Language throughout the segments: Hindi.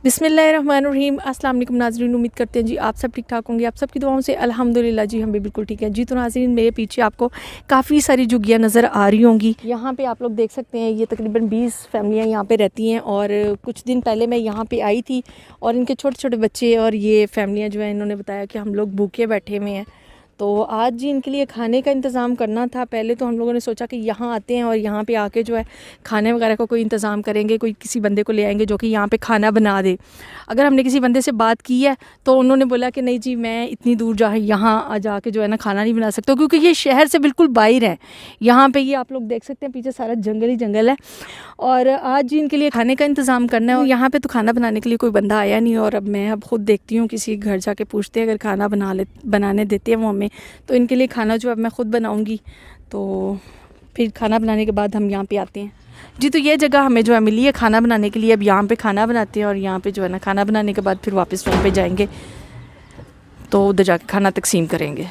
बिस्मिल्लाहिर्रहमानिर्रहीम। अस्सलाम वालेकुम नाज़रीन, उम्मीद करते हैं जी आप सब ठीक ठाक होंगे। आप सबकी दुआओं से अल्हम्दुलिल्लाह जी हम भी बिल्कुल ठीक है जी। तो नाज़रीन, मेरे पीछे आपको काफ़ी सारी झुग्गियाँ नज़र आ रही होंगी। यहाँ पे आप लोग देख सकते हैं, ये तकरीबन 20 फैमिलियाँ यहाँ पे रहती हैं। और कुछ दिन पहले मैं यहाँ पे आई थी और इनके छोटे छोटे बच्चे और ये फैमिलियाँ जो हैं, इन्होंने बताया कि हम लोग भूखे बैठे हुए हैं। तो आज जी इनके लिए खाने का इंतज़ाम करना था। पहले तो हम लोगों ने सोचा कि यहाँ आते हैं और यहाँ पे आके जो है खाने वगैरह का कोई इंतज़ाम करेंगे, कोई किसी बंदे को ले आएंगे जो कि यहाँ पे खाना बना दे। अगर हमने किसी बंदे से बात की है तो उन्होंने बोला कि नहीं जी, मैं इतनी दूर यहाँ जाके जो है ना खाना नहीं बना सकता, क्योंकि ये शहर से बिल्कुल बाहर है। यहाँ पे ये आप लोग देख सकते हैं, पीछे सारा जंगल ही जंगल है। और आज जी इनके लिए खाने का इंतज़ाम करना है। और यहाँ पे तो खाना बनाने के लिए कोई बंदा आया नहीं, और अब मैं खुद देखती हूँ, किसी घर जाके पूछते हैं, अगर खाना बनाने देते हैं वो हमें, तो इनके लिए खाना जो अब मैं ख़ुद बनाऊँगी। तो फिर खाना बनाने के बाद हम यहाँ पे आते हैं जी। तो ये जगह हमें जो है मिली है खाना बनाने के लिए। अब यहाँ पे खाना बनाते हैं और यहाँ पे जो है ना खाना बनाने के बाद फिर वापस रूम पे जाएंगे, तो उधर जाके खाना तकसीम करेंगे।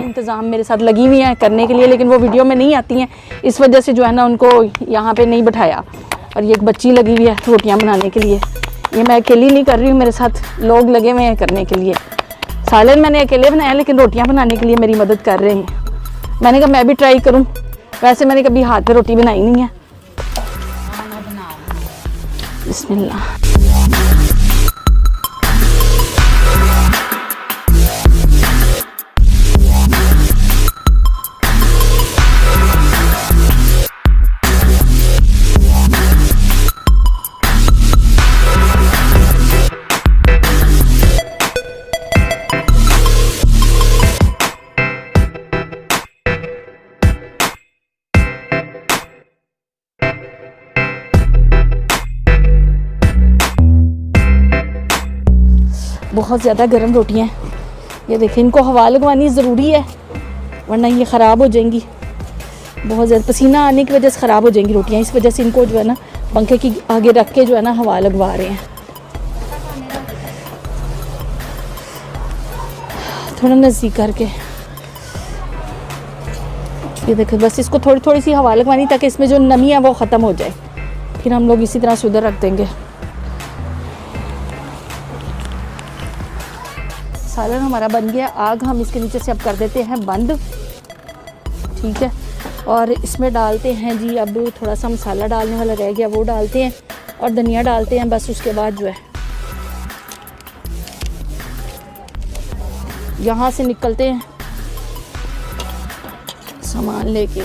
इंतज़ाम मेरे साथ लगी हुई हैं करने के लिए, लेकिन वो वीडियो में नहीं आती हैं, इस वजह से जो है ना उनको यहाँ पे नहीं बैठाया। और ये एक बच्ची लगी हुई है रोटियाँ बनाने के लिए। ये मैं अकेली नहीं कर रही हूँ, मेरे साथ लोग लगे हुए हैं करने के लिए। सालन मैंने अकेले बनाया, लेकिन रोटियाँ बनाने के लिए मेरी मदद कर रहे हैं। मैंने कहा मैं भी ट्राई करूँ, वैसे मैंने कभी हाथ पे रोटी बनाई नहीं है। बिस्मिल्लाह। बहुत ज़्यादा गर्म रोटियाँ हैं, ये देखिए। इनको हवा लगवानी ज़रूरी है, वरना ये ख़राब हो जाएंगी। बहुत ज़्यादा पसीना आने की वजह से ख़राब हो जाएंगी रोटियाँ, इस वजह से इनको जो है ना पंखे की आगे रख के जो है ना हवा लगवा रहे हैं। थोड़ा नज़दीक करके ये देखिए, बस इसको थोड़ी थोड़ी सी हवा लगवानी ताकि इसमें जो नमी है वो ख़त्म हो जाए। फिर हम लोग इसी तरह से उधर रख देंगे। सालन हमारा बन गया। आग हम इसके नीचे से अब कर देते हैं बंद, ठीक है। और इसमें डालते हैं जी, अब थोड़ा सा मसाला डालने वाला रह गया, वो डालते हैं और धनिया डालते हैं। बस उसके बाद जो है यहाँ से निकलते हैं सामान लेके।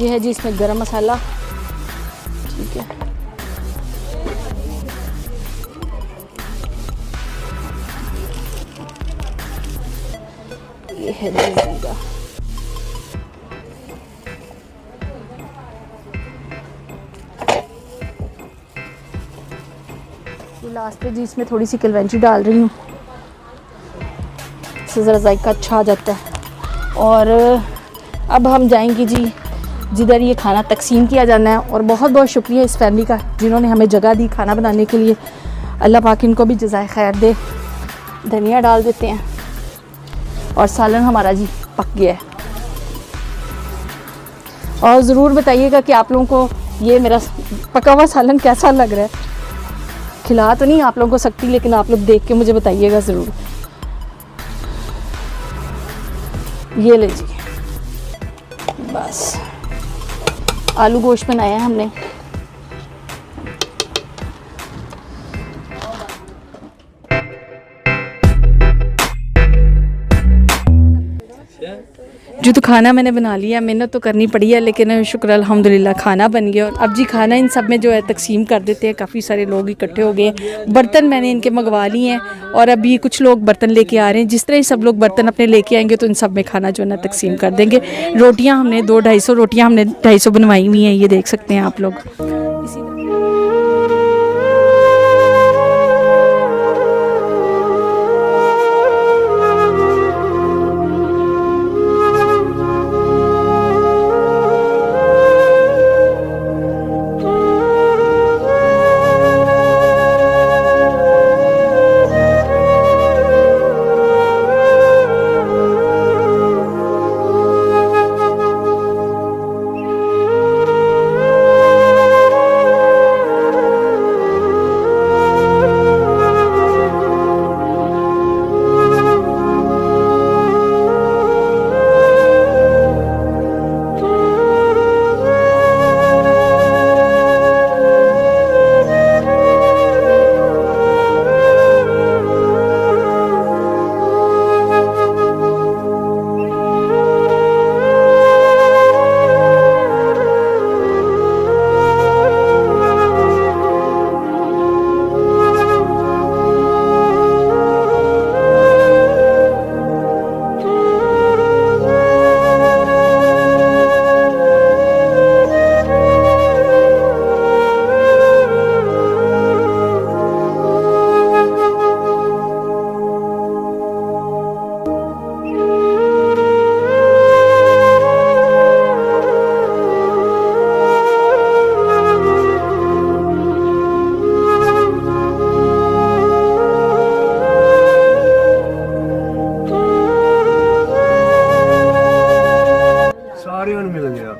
ये है जी इसमें गरम मसाला, ठीक है। ये है जीरा। लास्ट पे जी इसमें थोड़ी सी कलवंजी डाल रही हूँ, इससे ज़रा जायका अच्छा आ जाता है। और अब हम जाएंगे जी जिधर ये खाना तकसीम किया जाना है। और बहुत बहुत शुक्रिया इस फैमिली का जिन्होंने हमें जगह दी खाना बनाने के लिए। अल्लाह पाक इनको भी जज़ाए खैर दे। धनिया डाल देते हैं और सालन हमारा जी पक गया है। और ज़रूर बताइएगा कि आप लोगों को ये मेरा पका हुआ सालन कैसा लग रहा है। खिला तो नहीं आप लोगों को सकती, लेकिन आप लोग देख के मुझे बताइएगा ज़रूर। ये ले जी, बस आलू गोश्त बनाया है हमने। जो तो खाना मैंने बना लिया, मेहनत तो करनी पड़ी है, लेकिन शुक्र अल्हम्दुलिल्लाह खाना बन गया। और अब जी खाना इन सब में जो है तकसीम कर देते हैं। काफ़ी सारे लोग इकट्ठे हो गए हैं। बर्तन मैंने इनके मंगवा लिए हैं और अभी कुछ लोग बर्तन लेके आ रहे हैं। जिस तरह ही सब लोग बर्तन अपने लेके आएंगे तो इन सब में खाना जो है ना तकसीम कर देंगे। रोटियाँ हमने 200-250 रोटियाँ हमने 250 बनवाई हुई हैं, ये देख सकते हैं आप लोग। इसी तरह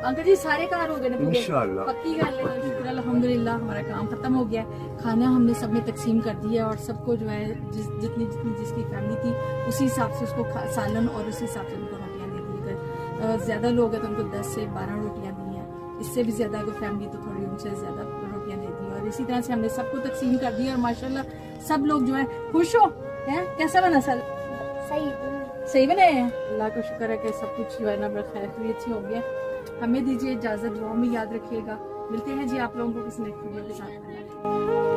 अंकल जी सारे कार हो गए ना पूरे? इंशाअल्लाह। पक्की गल है, शुक्र अल्हम्दुलिल्लाह हमारा काम खत्म हो गया। खाना हमने सब में तकसीम कर दिया और सबको जो है जितनी जिसकी फैमिली थी उसी हिसाब से उसको सालन और उसी हिसाब से उनको रोटियाँ दे दी गई। ज़्यादा लोग हैं तो उनको 10 से 12 रोटियाँ दी हैं। इससे भी ज़्यादा अगर फैमिली तो थोड़ी उनसे ज़्यादा रोटियाँ दे दी। और इसी तरह से हमने सबको तकसीम कर दिया और माशाल्लाह सब लोग जो है खुश हो। हैं कैसा बना साल? सही बने हैं। अल्लाह का शुक्र है कि सब कुछ जो है ना खैर अच्छी हो गया। हमें दीजिए इजाज़त, दुआ में याद रखिएगा। मिलते हैं जी आप लोगों को किसी नेक्स्ट वीडियो के साथ।